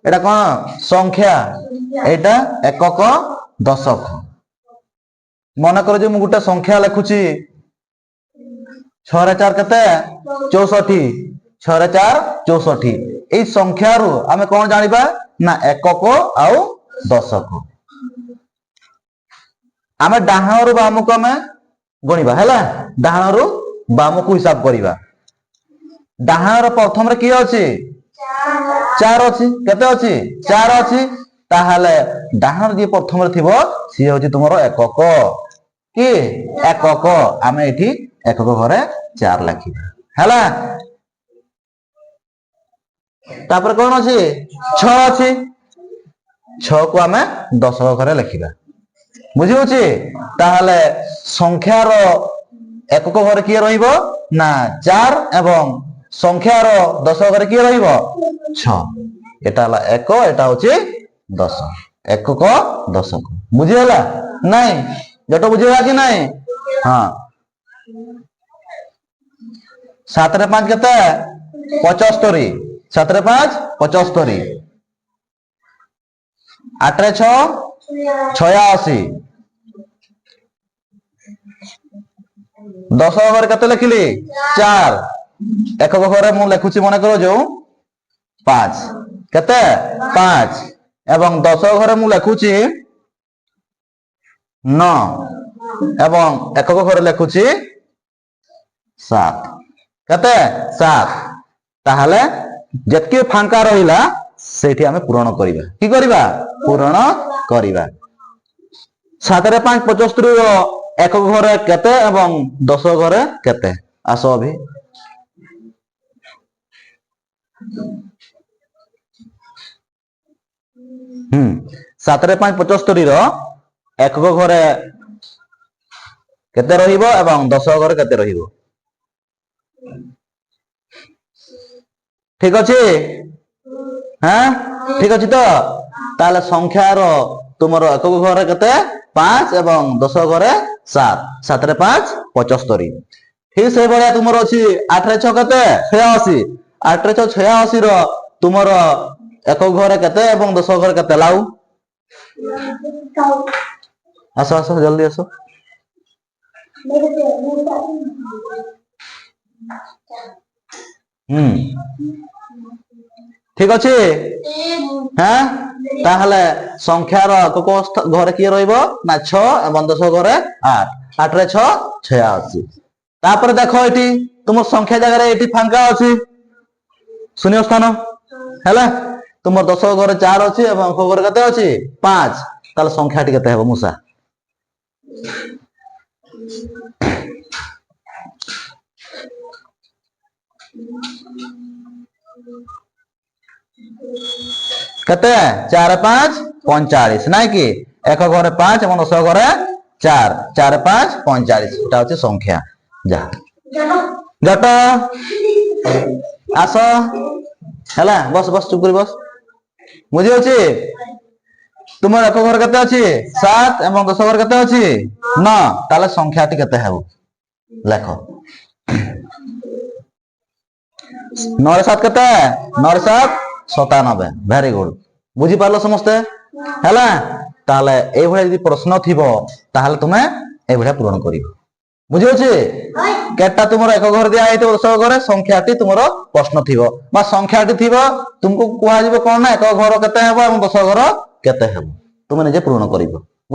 এটা কোন সংখ্যা, এটা একক দশক। মনে করো যে মু গোটে সংখ্যা লেখুছি 6 रे 4 কেতে 64, 6 रे 4 64। এই সংখ্যারু আমি কোন জানিবা না একক আউ দশক। ଆମେ ଡାହାଣରୁ ବାମକୁ ଆମେ ଗଣିବା ହେଲା, ଡାହାଣରୁ ବାମକୁ ହିସାବ କରିବା। ଡାହାଣର ପ୍ରଥମରେ କିଏ ଅଛି 4 ଅଛି, କେତେ ଅଛି 4 ଅଛି। ତାହେଲେ ଡାହାଣ ଯିଏ ପ୍ରଥମରେ ଥିବ ସିଏ ହଉଛି ତୁମର ଏକକ, କି ଏକକ। ଆମେ ଏଠି ଏକକ ଘରେ 4 ଲେଖିବା ହେଲା। ତାପରେ କଣ ଅଛି 6 ଅଛି, 6 କୁ ଆମେ ଦଶକ ଘରେ ଲେଖିବା। বুঝি হচ্ছে? তাহলে সংখ্যার একক ঘরে কি রহিব না 4 এবং সংখ্যার দশক ঘরে কি রহিব 6। এটা হলো এক, এটা হচ্ছে 10, একক দশক। বুঝি হলা নাই? যেটা বুঝি হলা কি নাই? হ্যাঁ। 7 रे 5 কেতে 75, 7 रे 5 75, 8 रे 6 86, 10 ঘরে কত লিখিলি 4, একক ঘরে মু লেখুছি মনে করো যে 5, কেতে 5 এবং 10 ঘরে মু লেখুছি 9 এবং একক ঘরে লেখুছি 7, কেতে 7। তাহলে যেতকি ফাঙ্কা রহিলা সেইটি আমি পূরণ করিবা। কি করিবা? পূরণ করিবা। 7 रे 5 75 रो একক ঘরে কেতে এবং 10 ঘরে কেতে? আসো অভি। 7 रे 5 75 रो একক ঘরে কেতে রহিব এবং 10 ঘরে কেতে রহিব? ঠিক আছে? হ্যাঁ ঠিক আছে তো? তাহলে সংখ্যার তোমার একক ঘরে কেতে 5 এবং 10 ঘরে 7, 7 रे 5 75। ঠিক সেই ভাবে তোমার আছে 8 रे 6 কেতে 86, 8 रे 6 86 रो তোমার একক ঘরে কেতে এবং 10 ঘরে কেতে? লাউ আসো আসো জলদি আসো। ঠিক আছে? হ্যাঁ তাহলে সংখ্যার একক ঘরে কি রহিব না 6 এবং 10 ঘরে 8, 8 रे 6 86। তারপরে দেখো এটি তোমার সংখ্যা জায়গায় এটি ফাঙ্কা আছে শূন্য স্থান হেলা। তোমার 10 ঘরে 4 আছে এবং একক ঘরে কত আছে 5। তাহলে সংখ্যাটি কেতে হবে মুসা? কেতে 4 रे 5 45 নাই কি? একক ঘরে 5 এবং 10 ঘরে 4, 4 रे 5 45। এটা হচ্ছে সংখ্যা। যা জট আস হেলা, বস বস চুপ করে বস। বুঝি হচ্ছে? তোমার একক ঘরে কেতে আছে 7 এবং 10 ঘরে কেতে আছে 9। তাহলে সংখ্যাটি কেতে হবে লেখো। 9 रे 7 কেতে? 9 रे 7 97। Very good. বুঝি পারলো সমস্তে হেলা? তাহলে এইভাবে যদি প্রশ্ন থিব তাহলে তুমি এইভাবে পূরণ করিব। বুঝি হচ্ছে? কেটা তোমার একক ঘর দিয়া হইতো 10 ঘরে সংখ্যাটি তোমার প্রশ্ন থিব বা সংখ্যাটি থিব তুমକୁ କୁହା ଯିବ কোন না একক ঘর কেতে হবে এবং 10 ঘর কেতে হবে, তুমি নিজে পূরণ করিব।